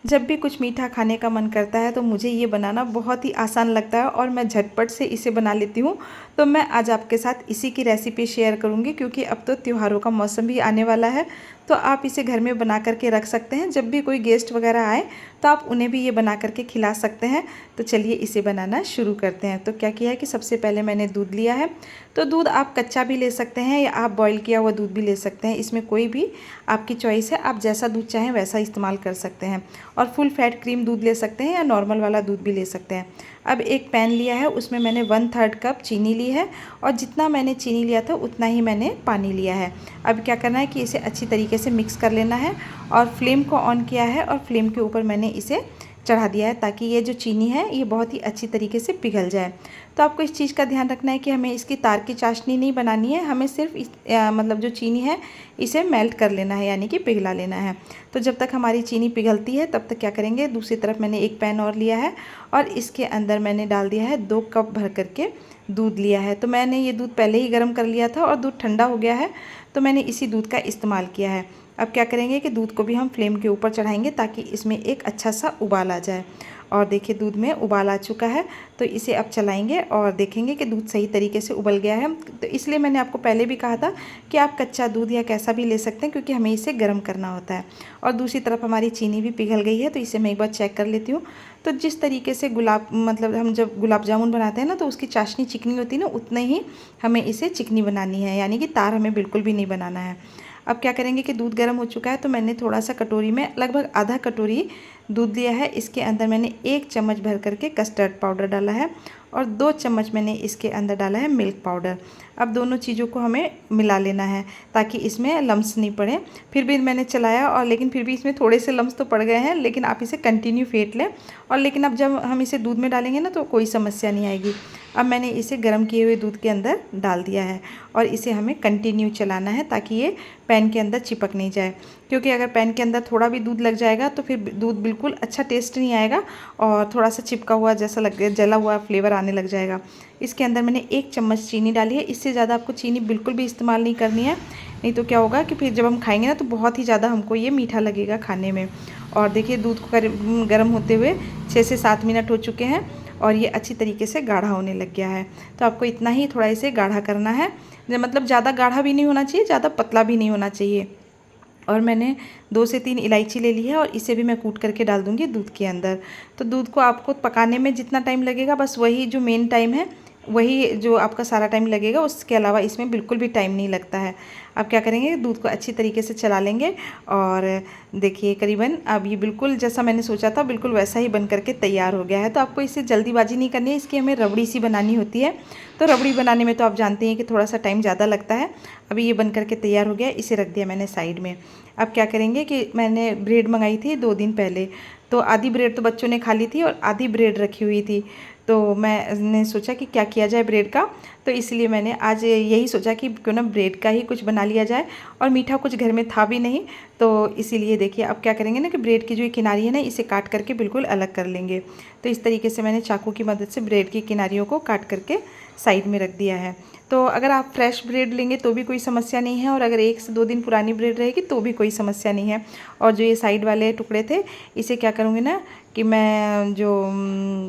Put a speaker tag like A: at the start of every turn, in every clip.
A: जब भी कुछ मीठा खाने का मन करता है तो मुझे ये बनाना बहुत ही आसान लगता है और मैं झटपट से इसे बना लेती हूँ। तो मैं आज आपके साथ इसी की रेसिपी शेयर करूँगी, क्योंकि अब तो त्योहारों का मौसम भी आने वाला है। तो आप इसे घर में बना करके रख सकते हैं, जब भी कोई गेस्ट वगैरह आए तो आप उन्हें भी ये बना करके खिला सकते हैं। तो चलिए इसे बनाना शुरू करते हैं। तो क्या किया है कि सबसे पहले मैंने दूध लिया है। तो दूध आप कच्चा भी ले सकते हैं या आप बॉईल किया हुआ दूध भी ले सकते हैं, इसमें कोई भी आपकी चॉइस है। आप जैसा दूध चाहें वैसा इस्तेमाल कर सकते हैं। और फुल फैट क्रीम दूध ले सकते हैं या नॉर्मल वाला दूध भी ले सकते हैं। अब एक पैन लिया है, उसमें मैंने 1/3 कप चीनी ली है और जितना मैंने चीनी लिया था उतना ही मैंने पानी लिया है। अब क्या करना है कि इसे अच्छी तरीके से मिक्स कर लेना है और फ्लेम को ऑन किया है और फ्लेम के ऊपर मैंने इसे चढ़ा दिया है, ताकि ये जो चीनी है ये बहुत ही अच्छी तरीके से पिघल जाए। तो आपको इस चीज़ का ध्यान रखना है कि हमें इसकी तार की चाशनी नहीं बनानी है, हमें सिर्फ मतलब जो चीनी है इसे मेल्ट कर लेना है, यानी कि पिघला लेना है। तो जब तक हमारी चीनी पिघलती है तब तक क्या करेंगे, दूसरी तरफ मैंने एक पैन और लिया है और इसके अंदर मैंने डाल दिया है 2 कप भर करके दूध लिया है। तो मैंने ये दूध पहले ही गर्म कर लिया था और दूध ठंडा हो गया है, तो मैंने इसी दूध का इस्तेमाल किया है। अब क्या करेंगे कि दूध को भी हम फ्लेम के ऊपर चढ़ाएंगे ताकि इसमें एक अच्छा सा उबाल आ जाए। और देखिए दूध में उबाल आ चुका है, तो इसे अब चलाएंगे और देखेंगे कि दूध सही तरीके से उबल गया है। तो इसलिए मैंने आपको पहले भी कहा था कि आप कच्चा दूध या कैसा भी ले सकते हैं, क्योंकि हमें इसे गर्म करना होता है। और दूसरी तरफ हमारी चीनी भी पिघल गई है, तो इसे मैं एक बार चेक कर लेती हूँ। तो जिस तरीके से हम जब गुलाब जामुन बनाते हैं ना, तो उसकी चाशनी चिकनी होती है ना, उतने ही हमें इसे चिकनी बनानी है, यानी कि तार हमें बिल्कुल भी नहीं बनाना है। अब क्या करेंगे कि दूध गर्म हो चुका है, तो मैंने थोड़ा सा कटोरी में लगभग आधा कटोरी दूध लिया है। इसके अंदर मैंने 1 चम्मच भर करके कस्टर्ड पाउडर डाला है और 2 चम्मच मैंने इसके अंदर डाला है मिल्क पाउडर। अब दोनों चीज़ों को हमें मिला लेना है ताकि इसमें लम्स नहीं पड़े। फिर भी मैंने चलाया और लेकिन फिर भी इसमें थोड़े से लम्स तो पड़ गए हैं, लेकिन आप इसे कंटिन्यू फेंट लें। और लेकिन अब जब हम इसे दूध में डालेंगे ना तो कोई समस्या नहीं आएगी। अब मैंने इसे गर्म किए हुए दूध के अंदर डाल दिया है और इसे हमें कंटिन्यू चलाना है ताकि ये पैन के अंदर चिपक नहीं जाए, क्योंकि अगर पैन के अंदर थोड़ा भी दूध लग जाएगा तो फिर दूध बिल्कुल अच्छा टेस्ट नहीं आएगा और थोड़ा सा चिपका हुआ जैसा लग जला हुआ फ्लेवर आने लग जाएगा। इसके अंदर मैंने 1 चम्मच चीनी डाली है। इससे ज़्यादा आपको चीनी बिल्कुल भी इस्तेमाल नहीं करनी है, नहीं तो क्या होगा कि फिर जब हम खाएंगे ना तो बहुत ही ज़्यादा हमको ये मीठा लगेगा खाने में। और देखिए दूध को गर्म होते हुए 6 से 7 मिनट हो चुके हैं और ये अच्छी तरीके से गाढ़ा होने लग गया है। तो आपको इतना ही थोड़ा इसे गाढ़ा करना है, मतलब ज़्यादा गाढ़ा भी नहीं होना चाहिए, ज़्यादा पतला भी नहीं होना चाहिए। और मैंने 2 से 3 इलायची ले ली है और इसे भी मैं कूट करके डाल दूँगी दूध के अंदर। तो दूध को आपको पकाने में जितना टाइम लगेगा बस वही जो मेन टाइम है, वही जो आपका सारा टाइम लगेगा, उसके अलावा इसमें बिल्कुल भी टाइम नहीं लगता है। अब क्या करेंगे, दूध को अच्छी तरीके से चला लेंगे और देखिए करीबन अब ये बिल्कुल जैसा मैंने सोचा था बिल्कुल वैसा ही बन करके तैयार हो गया है। तो आपको इसे जल्दीबाजी नहीं करनी है, इसकी हमें रबड़ी सी बनानी होती है। तो रबड़ी बनाने में तो आप जानते हैं कि थोड़ा सा टाइम ज़्यादा लगता है। अभी ये बन करके तैयार हो गया, इसे रख दिया मैंने साइड में। अब क्या करेंगे कि मैंने ब्रेड मंगाई थी 2 दिन पहले, तो आधी ब्रेड तो बच्चों ने खा ली थी और आधी ब्रेड रखी हुई थी। तो मैंने सोचा कि क्या किया जाए ब्रेड का, तो इसलिए मैंने आज यही सोचा कि क्यों ना ब्रेड का ही कुछ बना लिया जाए। और मीठा कुछ घर में था भी नहीं, तो इसीलिए देखिए अब क्या करेंगे ना कि ब्रेड की जो किनारी है ना इसे काट करके बिल्कुल अलग कर लेंगे। तो इस तरीके से मैंने चाकू की मदद से ब्रेड की किनारियों को काट करके साइड में रख दिया है। तो अगर आप फ्रेश ब्रेड लेंगे तो भी कोई समस्या नहीं है, और अगर 1 से 2 दिन पुरानी ब्रेड रहेगी तो भी कोई समस्या नहीं है। और जो ये साइड वाले टुकड़े थे इसे क्या करूँगी ना कि मैं जो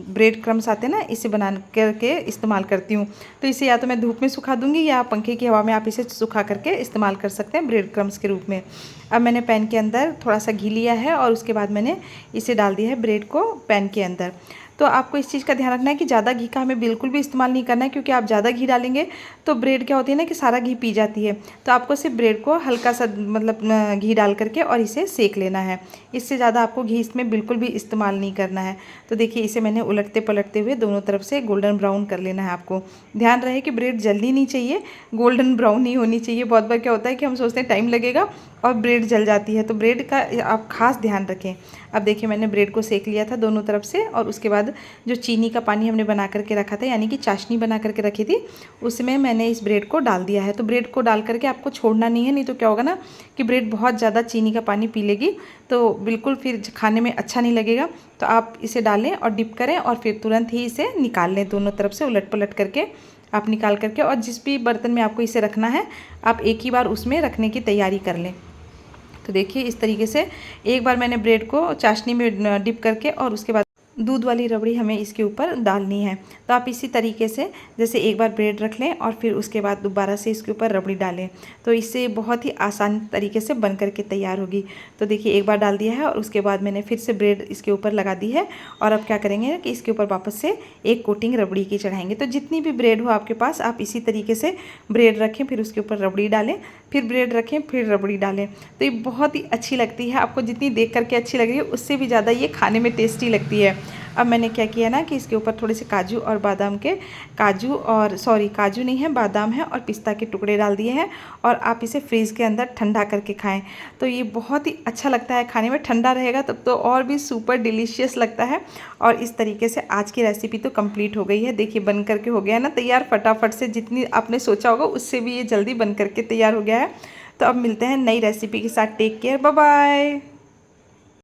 A: ब्रेड क्रम्स आते हैं ना इसे बना करके इस्तेमाल करती हूँ। तो इसे या तो मैं धूप में सुखा दूँगी या पंखे की हवा में आप इसे सुखा करके इस्तेमाल कर सकते हैं ब्रेड क्रम्स के रूप में। अब मैंने पैन के अंदर थोड़ा सा घी लिया है और उसके बाद मैंने इसे डाल दिया है ब्रेड को पैन के अंदर। तो आपको इस चीज़ का ध्यान रखना है कि ज़्यादा घी का हमें बिल्कुल भी इस्तेमाल नहीं करना है, क्योंकि आप ज़्यादा घी डालेंगे तो ब्रेड क्या होती है ना कि सारा घी पी जाती है। तो आपको सिर्फ ब्रेड को हल्का सा मतलब घी डाल करके और इसे सेक लेना है। इससे ज़्यादा आपको घी इसमें बिल्कुल भी इस्तेमाल नहीं करना है। तो देखिए इसे मैंने उलटते पलटते हुए दोनों तरफ से गोल्डन ब्राउन कर लेना है। आपको ध्यान रहे कि ब्रेड जल्दी नहीं चाहिए, गोल्डन ब्राउन नहीं होनी चाहिए। बहुत बार क्या होता है कि हम सोचते हैं टाइम लगेगा और ब्रेड जल जाती है, तो ब्रेड का आप खास ध्यान रखें। अब देखिए मैंने ब्रेड को सेक लिया था दोनों तरफ से, और उसके बाद जो चीनी का पानी हमने बना करके रखा था, यानी कि चाशनी बना करके रखी थी, उसमें मैंने इस ब्रेड को डाल दिया है। तो ब्रेड को डाल करके आपको छोड़ना नहीं है, नहीं तो क्या होगा ना कि ब्रेड बहुत ज़्यादा चीनी का पानी पी लेगी, तो बिल्कुल फिर खाने में अच्छा नहीं लगेगा। तो आप इसे डालें और डिप करें और फिर तुरंत ही इसे निकाल लें, दोनों तरफ से उलट पलट करके आप निकाल करके। और जिस भी बर्तन में आपको इसे रखना है आप एक ही बार उसमें रखने की तैयारी कर लें। तो देखिए इस तरीके से एक बार मैंने ब्रेड को चाशनी में डिप करके और उसके बाद दूध वाली रबड़ी हमें इसके ऊपर डालनी है। तो आप इसी तरीके से जैसे एक बार ब्रेड रख लें और फिर उसके बाद दोबारा से इसके ऊपर रबड़ी डालें, तो इससे बहुत ही आसान तरीके से बन करके तैयार होगी। तो देखिए एक बार डाल दिया है और उसके बाद मैंने फिर से ब्रेड इसके ऊपर लगा दी है। और अब क्या करेंगे कि इसके ऊपर वापस से एक कोटिंग रबड़ी की चढ़ाएंगे। तो जितनी भी ब्रेड हो आपके पास आप इसी तरीके से ब्रेड रखें, फिर उसके ऊपर रबड़ी डालें, फिर ब्रेड रखें, फिर रबड़ी डालें। तो ये बहुत ही अच्छी लगती है। आपको जितनी देख करके अच्छी लग रही है उससे भी ज़्यादा ये खाने में टेस्टी लगती है। अब मैंने क्या किया ना कि इसके ऊपर थोड़े से काजू और बादाम के काजू नहीं है, बादाम है और पिस्ता के टुकड़े डाल दिए हैं। और आप इसे फ्रीज़ के अंदर ठंडा करके खाएं तो ये बहुत ही अच्छा लगता है खाने में। ठंडा रहेगा तब तो और भी सुपर डिलीशियस लगता है। और इस तरीके से आज की रेसिपी तो कंप्लीट हो गई है। देखिए बन करके हो गया है ना तैयार फटाफट से, जितनी आपने सोचा होगा उससे भी ये जल्दी बन करके तैयार हो गया है। तो अब मिलते हैं नई रेसिपी के साथ। Take care, bye bye.